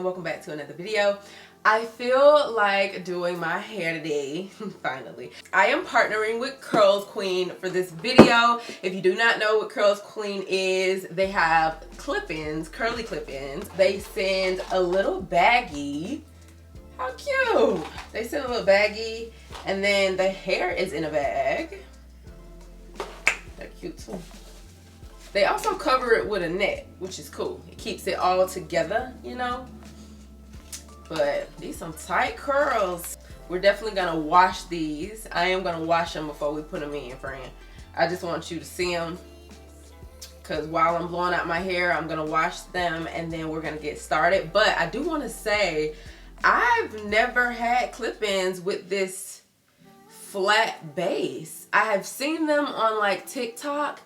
welcome back to another video. I feel like doing my hair today, finally. I am partnering with CURLSQUEEN for this video. If you do not know what CURLSQUEEN is, they have clip-ins, curly clip-ins. They send a little baggie. How cute! They send a little baggie, and then the hair is in a bag. They're cute too. They also cover it with a net, which is cool. It keeps it all together, you know? But these some tight curls. We're definitely gonna wash these. I am gonna wash them before we put them in, friend. I just want you to see them, because while I'm blowing out my hair, I'm gonna wash them and then we're gonna get started. But I do want to say, I've never had clip-ins with this flat base. I have seen them on like TikTok.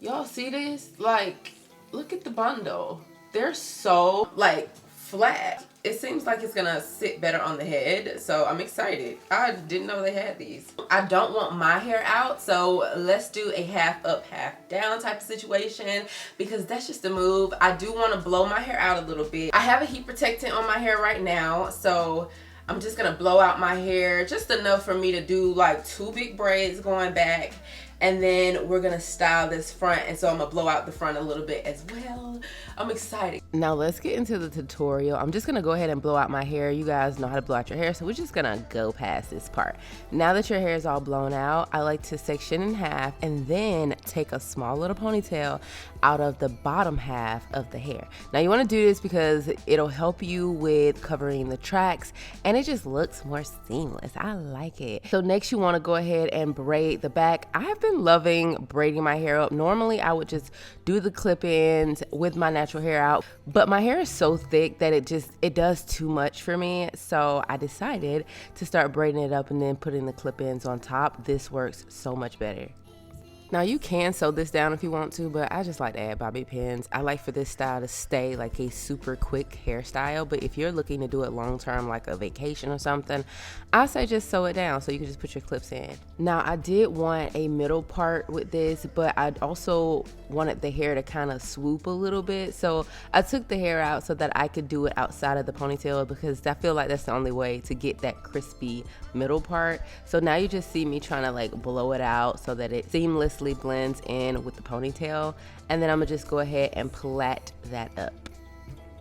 Y'all see this? Like, look at the bundle. They're so like flat. It seems like it's gonna sit better on the head, so I'm excited. I didn't know they had these. I don't want my hair out, so let's do a half up, half down type of situation, because that's just the move. I do want to blow my hair out a little bit. I have a heat protectant on my hair right now, so I'm just gonna blow out my hair just enough for me to do like 2 big braids going back, and then we're gonna style this front, and so I'm gonna blow out the front a little bit as well. I'm excited. Now let's get into the tutorial. I'm just gonna go ahead and blow out my hair. You guys know how to blow out your hair, so we're just gonna go past this part. Now that your hair is all blown out, I like to section in half and then take a small little ponytail out of the bottom half of the hair. Now you want to do this because it'll help you with covering the tracks, and it just looks more seamless. I like it. So next you want to go ahead and braid the back. I've been loving braiding my hair up. Normally I would just do the clip-ins with my natural hair out, but my hair is so thick that it does too much for me, so I decided to start braiding it up and then putting the clip-ins on top. This works so much better. Now you can sew this down if you want to, but I just like to add bobby pins. I like for this style to stay like a super quick hairstyle, but if you're looking to do it long term, like a vacation or something, I say just sew it down so you can just put your clips in. Now I did want a middle part with this, but I also wanted the hair to kind of swoop a little bit, so I took the hair out so that I could do it outside of the ponytail, because I feel like that's the only way to get that crispy middle part. So now you just see me trying to like blow it out so that it seamlessly blends in with the ponytail, and then I'm gonna just go ahead and plait that up.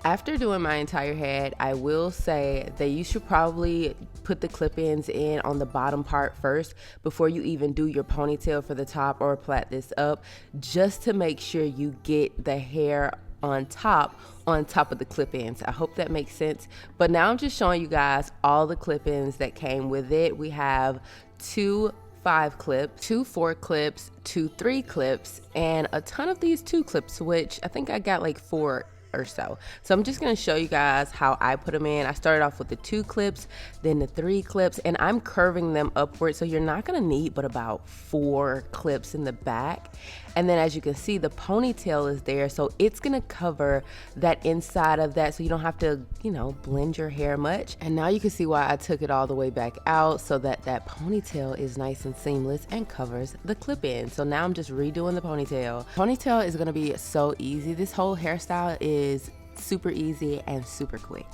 After doing my entire head, I will say that you should probably put the clip-ins in on the bottom part first before you even do your ponytail for the top or plait this up, just to make sure you get the hair on top of the clip-ins. I hope that makes sense. But now I'm just showing you guys all the clip-ins that came with it. We have 2 5 clips, 2 4 clips, 2 3 clips, and a ton of these 2 clips, which I think I got like 4 or so. So I'm just going to show you guys how I put them in. I started off with the 2 clips, then the 3 clips, and I'm curving them upward, so you're not going to need but about 4 clips in the back. And then as you can see, the ponytail is there, so it's going to cover that inside of that, so you don't have to, you know, blend your hair much. And now you can see why I took it all the way back out, so that that ponytail is nice and seamless and covers the clip-in. So now I'm just redoing the ponytail. Ponytail is going to be so easy. This whole hairstyle is super easy and super quick.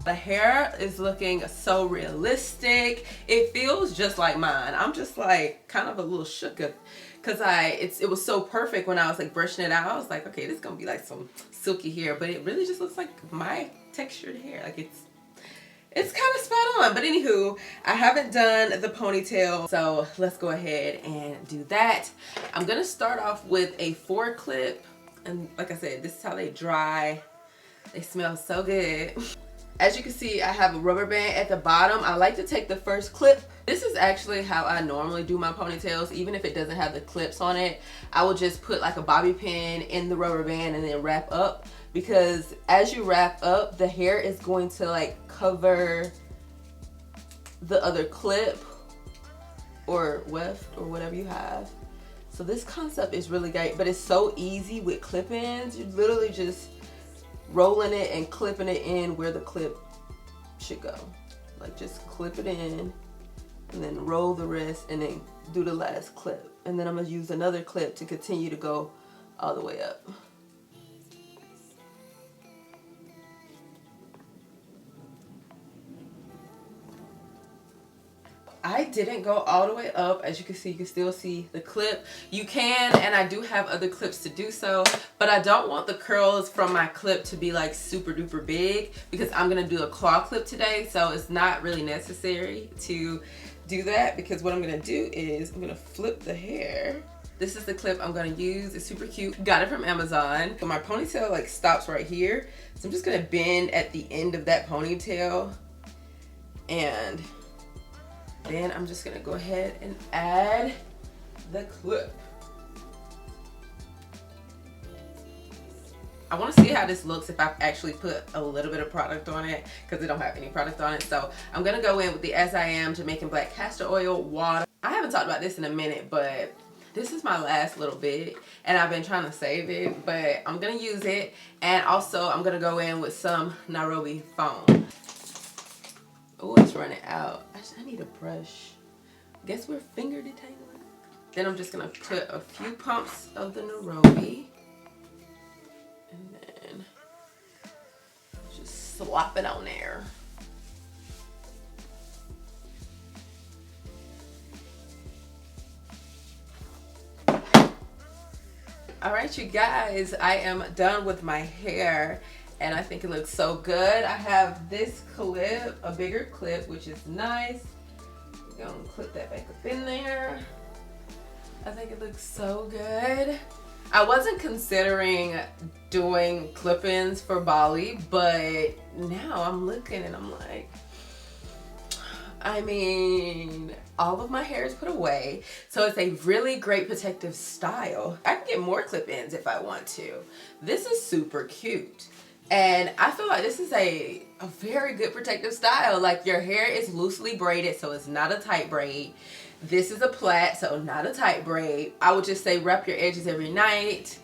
The hair is looking so realistic. It feels just like mine. I'm just like kind of a little shook up, because it was so perfect when I was like brushing it out. I was like, okay, this is gonna be like some silky hair, but it really just looks like my textured hair. Like it's kind of spot on. But anywho, I haven't done the ponytail, so let's go ahead and do that. I'm gonna start off with a 4 clip, and like I said, this is how they dry. They smell so good. As you can see, I have a rubber band at the bottom. I like to take the first clip. This is actually how I normally do my ponytails, even if it doesn't have the clips on it. I will just put like a bobby pin in the rubber band and then wrap up, because as you wrap up, the hair is going to like cover the other clip or weft or whatever you have. So this concept is really great, but it's so easy with clip-ins. You're literally just rolling it and clipping it in where the clip should go. Like just clip it in and then roll the rest and then do the last clip. And then I'm gonna use another clip to continue to go all the way up. I didn't go all the way up. As you can see, you can still see the clip. You can, and I do have other clips to do so, but I don't want the curls from my clip to be like super duper big because I'm gonna do a claw clip today, so it's not really necessary to do that, because what I'm gonna do is I'm gonna flip the hair. This is the clip I'm gonna use. It's super cute. Got it from Amazon. So my ponytail like stops right here, so I'm just gonna bend at the end of that ponytail, and then I'm just gonna go ahead and add the clip. I wanna see how this looks if I actually put a little bit of product on it, because it don't have any product on it. So I'm gonna go in with the As I Am Jamaican Black Castor Oil Water. I haven't talked about this in a minute, but this is my last little bit, and I've been trying to save it, but I'm gonna use it. And also I'm gonna go in with some Nairobi foam. Oh, it's running out. I need a brush. Guess we're finger detangling. Then I'm just gonna put a few pumps of the Nairobi, and then just slop it on there. All right, you guys, I am done with my hair, and I think it looks so good. I have this clip, a bigger clip, which is nice. I'm gonna clip that back up in there. I think it looks so good. I wasn't considering doing clip-ins for Bali, but now I'm looking and I'm like, I mean, all of my hair is put away, so it's a really great protective style. I can get more clip-ins if I want to. This is super cute. And I feel like this is a very good protective style. Like, your hair is loosely braided, so it's not a tight braid. This is a plait, so not a tight braid. I would just say wrap your edges every night.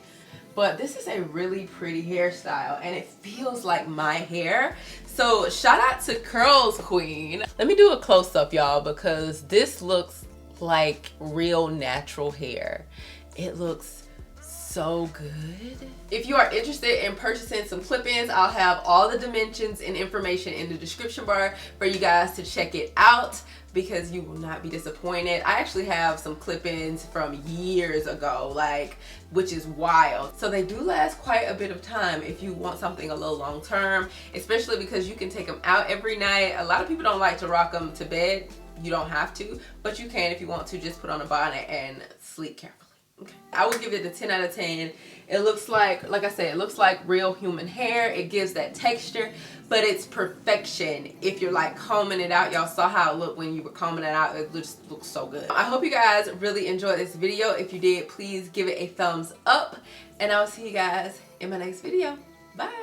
But this is a really pretty hairstyle, and it feels like my hair. So shout out to CURLSQUEEN. Let me do a close-up, y'all, because this looks like real natural hair. It looks so good. If you are interested in purchasing some clip-ins, I'll have all the dimensions and information in the description bar for you guys to check it out, because you will not be disappointed. I actually have some clip-ins from years ago, like, which is wild. So they do last quite a bit of time if you want something a little long term, especially because you can take them out every night. A lot of people don't like to rock them to bed. You don't have to, but you can if you want to. Just put on a bonnet and sleep carefully. Okay. I would give it a 10 out of 10. It looks like I said, it looks like real human hair. It gives that texture, but it's perfection. If you're like combing it out, y'all saw how it looked when you were combing it out. It just looks so good. I hope you guys really enjoyed this video. If you did, please give it a thumbs up, and I'll see you guys in my next video. Bye.